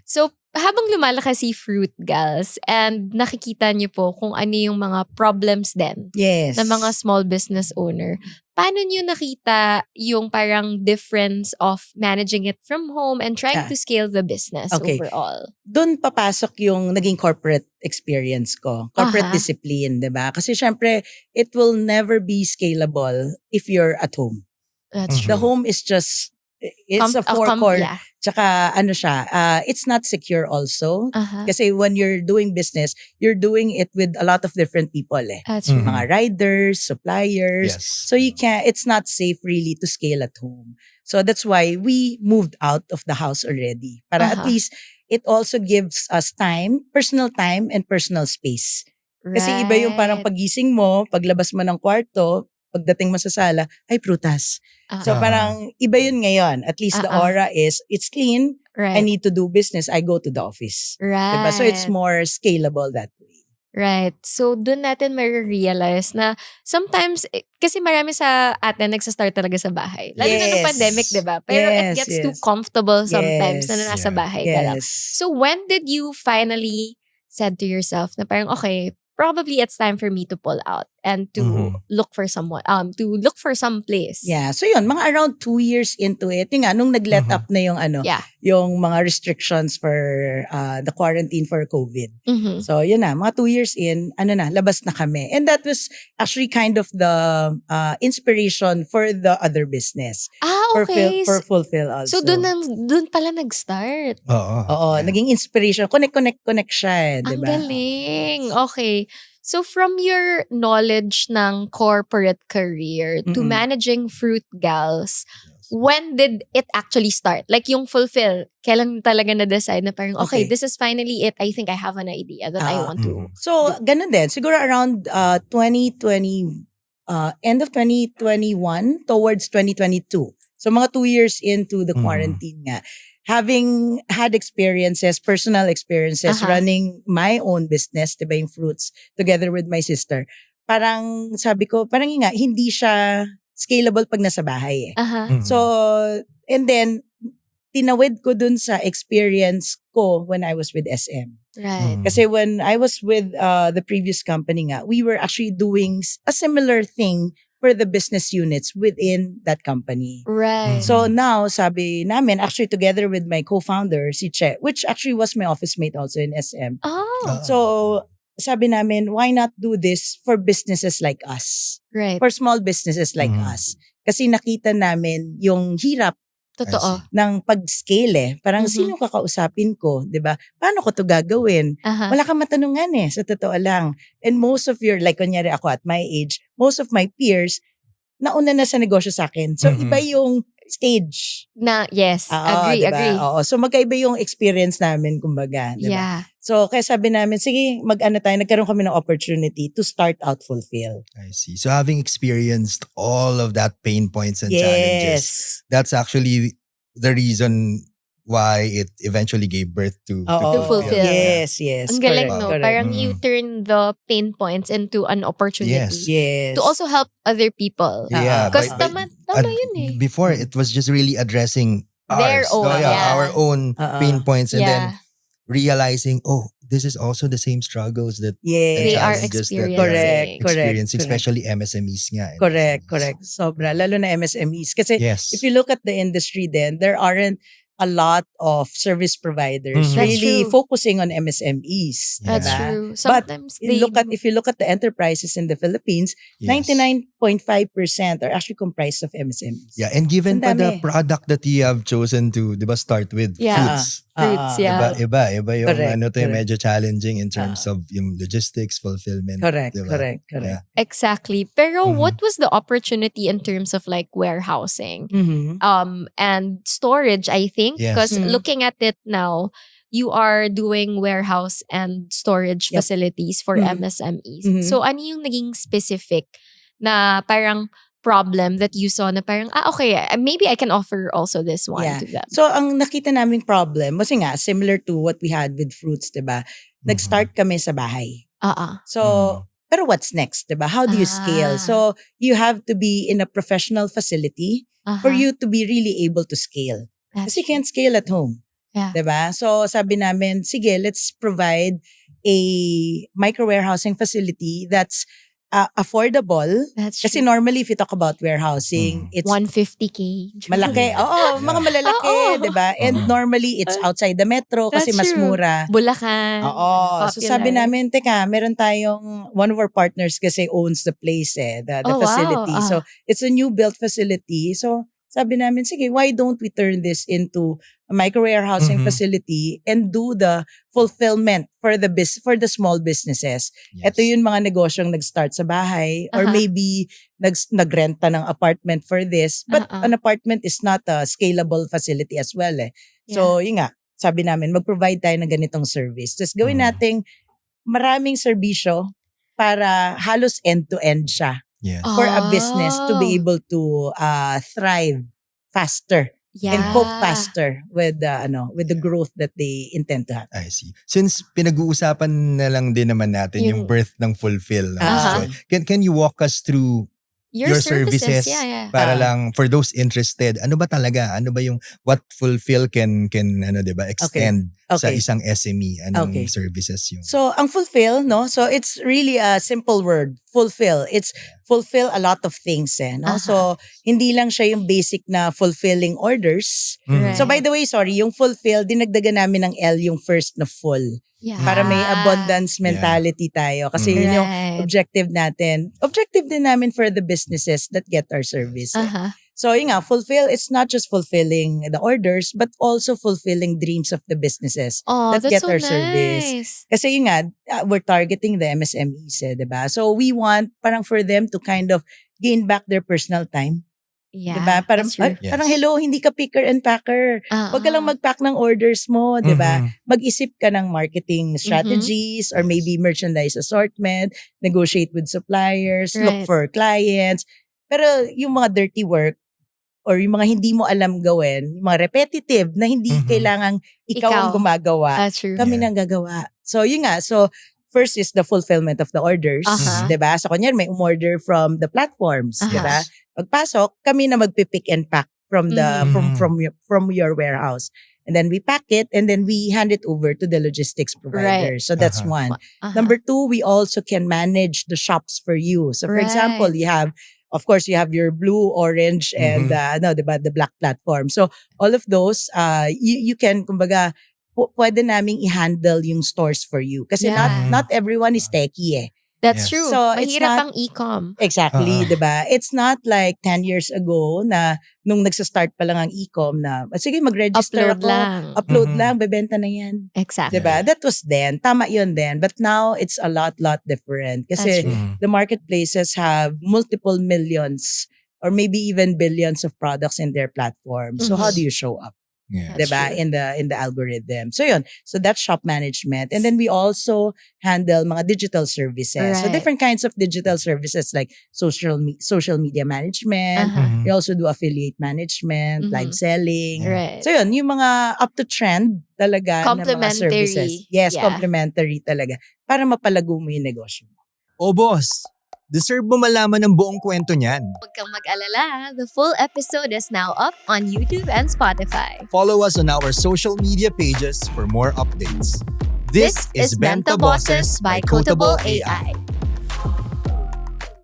So, habang lumalaki si Fruit Gals and nakikita niyo po kung ano yung mga problems din Yes. ng mga small business owner, paano niyo nakita yung parang difference of managing it from home and trying to scale the business overall? Doon papasok yung naging corporate experience ko. Corporate discipline, di ba? Kasi syempre, it will never be scalable if you're at home. That's The true. home is just, it's a forecourt. Tsaka ano siya, it's not secure also. Kasi when you're doing business, you're doing it with a lot of different people eh. That's true. Mga riders, suppliers. So it's not safe really to scale at home. So that's why we moved out of the house already. Para at least it also gives us time, personal time and personal space. Kasi iba yung parang pagising mo, paglabas mo ng kwarto, pagdating mo sa sala, ay prutas. So parang iba yun ngayon. At least the aura is, it's clean. I need to do business. I go to the office. Diba? So it's more scalable that way. Right. So dun natin marirealize na sometimes, kasi marami sa atin nagsastart talaga sa bahay. Lalo na nung pandemic, diba? Pero it gets too comfortable sometimes na nasa bahay ka lang. So when did you finally said to yourself na parang, okay, probably it's time for me to pull out and to look for someone, to look for some place. Yeah. So yun, mga around 2 years into it, yung nung nag-let up na yung yung mga restrictions for the quarantine for COVID. So yun na, mga 2 years in, labas na kami. And that was actually kind of the inspiration for the other business. Okay. For Fulfill also. So dun pala nag-start. Oo. Naging inspiration. Connect siya, Ang diba? galing. Okay. So from your knowledge ng corporate career to managing Fruit Gals, when did it actually start? Like yung Fulfill, kailan talaga na-decide na parang, okay, this is finally it. I think I have an idea that I want to. So, ganun din. Siguro around 2020, end of 2021 towards 2022. So, mga 2 years into the quarantine nga. Having had personal experiences, running my own business, diba yung Fruits, together with my sister, parang sabi ko, parang nga, hindi siya scalable pag nasa bahay eh. So, and then, tinawid ko dun sa experience ko when I was with SM. Right. Kasi when I was with the previous company nga, we were actually doing a similar thing for the business units within that company. Right. So now, sabi namin, actually together with my co-founder, si Che, which actually was my office mate also in SM. So, sabi namin, why not do this for businesses like us? Right. For small businesses like us. Kasi nakita namin yung hirap Totoo. ng pag-scale eh. Parang sino kakausapin ko, 'di ba? Paano ko 'to gagawin? Wala kang matanungan eh, sa totoo lang. And most of your, like kunyari ako at my age, most of my peers, nauna na sa negosyo sa akin. So iba yung stage. Yes, agree, diba? agree. Oo. So magkaiba yung experience namin, kumbaga. Diba? Yeah. So kaya sabi namin, sige, nagkaroon kami ng opportunity to start out Fulfill. I see. So having experienced all of that pain points and challenges, that's actually the reason why it eventually gave birth to Fulfill. Yes. Ang galing, no? Correct. Parang you turn the pain points into an opportunity Yes. to also help other people. Yeah. Because tama yun eh. Before, it was just really addressing Their own, our own pain points and then Yeah. realizing, this is also the same struggles that They are challenges that experiencing. experiencing, especially MSMEs nga. Correct. Sobra. Lalo na MSMEs. Kasi if you look at the industry then, there aren't a lot of service providers really focusing on MSMEs. That's diba? true. Sometimes if you look at the enterprises in the Philippines, 99.5% are actually comprised of MSMEs. Yeah, and given pa the product that you have chosen to, 'di ba, start with, fruits. Fruits, Iba yung Correct. medyo challenging in terms of yung logistics, fulfillment. Correct. Diba? Correct. Yeah. Exactly. Pero what was the opportunity in terms of like warehousing and storage, I think? Because looking at it now, you are doing warehouse and storage facilities for MSMEs. So ano yung naging specific na parang problem that you saw na parang, okay, maybe I can offer also this one to them? So, ang nakita naming problem, kasi nga, similar to what we had with Fruits, diba? Nag-start kami sa bahay. So, pero what's next, diba? How do you scale? So, you have to be in a professional facility for you to be really able to scale. Kasi you can't scale at home. Yeah. Diba? So sabi namin, sige, let's provide a micro-warehousing facility that's affordable. That's Kasi true. normally if you talk about warehousing, it's 150K. malaki. Oo, mga malalaki, Oo. 'di ba? And normally it's outside the metro kasi That's mas true. mura. Bulacan. Oo. So popular. sabi namin, teka, meron tayong, one of our partners kasi owns the place the Oh, wow. facility. So it's a new built facility. So sabi namin, sige, why don't we turn this into a micro-warehousing facility and do the fulfillment for the small businesses. Yes. Ito yung mga negosyong nag-start sa bahay or maybe nagrenta ng apartment for this. But an apartment is not a scalable facility as well So, yun nga, sabi namin, mag-provide tayo ng ganitong service. Tapos gawin nating maraming serbisyo para halos end-to-end siya. Yes. For a business to be able to thrive faster and cope faster with the growth that they intend to have. I see. Since pinag-uusapan na lang din naman natin yung birth ng Fulfill. Can you walk us through your services para lang for those interested? Ano ba talaga? Ano ba yung what Fulfill can extend sa isang SME? Anong services yung? So, ang fulfill, no? So, it's really a simple word. Fulfill. It's fulfill a lot of things, no? So, hindi lang siya yung basic na fulfilling orders. Right. So, by the way, sorry, yung fulfill, dinagdagan namin ng L yung first na full. Yeah. Para may abundance mentality tayo. Kasi yun yung objective natin. Objective din namin for the businesses that get our service. So, yun nga, fulfill, it's not just fulfilling the orders, but also fulfilling dreams of the businesses that get our service. Kasi yun nga, we're targeting the MSMEs, diba? So, we want parang for them to kind of gain back their personal time. Yeah, diba? Parang, parang hello, hindi ka picker and packer. Huwag ka lang mag-pack ng orders mo, diba? Mag-isip ka ng marketing strategies or maybe merchandise assortment, negotiate with suppliers, look for clients. Pero yung mga dirty work, or yung mga hindi mo alam gawin, yung mga repetitive na hindi kailangang ikaw ang gumagawa, kami nang gagawa. So, yun nga. So, first is the fulfillment of the orders. Diba? So, kunyari, may umorder from the platforms. Diba? Pagpasok, kami na magpipick and pack from the from your warehouse. And then we pack it and then we hand it over to the logistics provider. So, that's one. Number two, we also can manage the shops for you. So, for example, of course, you have your blue, orange, and the black platform. So, all of those, you can, kumbaga, pwede naming i-handle yung stores for you. Kasi not everyone is techie That's true. So, mahirap ang e-com. Exactly, diba? It's not like 10 years ago na nung nagsa-start pa lang ang e-com na, sige, mag-register upload lang, bebenta na yan. Exactly. Diba? That was then. Tama yun then. But now, it's a lot different. Kasi the marketplaces have multiple millions or maybe even billions of products in their platform. So, how do you show up? Diba? In the algorithm. So yun. So that's shop management. And then we also handle mga digital services. So different kinds of digital services like social media management. We also do affiliate management, live selling. So yun, yung mga up to trend talaga na mga services. Yes, complementary talaga. Para mapalago mo yung negosyo mo. Oh boss, deserve mo malaman ang buong kwento niyan. Huwag kang mag-alala. The full episode is now up on YouTube and Spotify. Follow us on our social media pages for more updates. This is Benta Bosses by Quotable AI.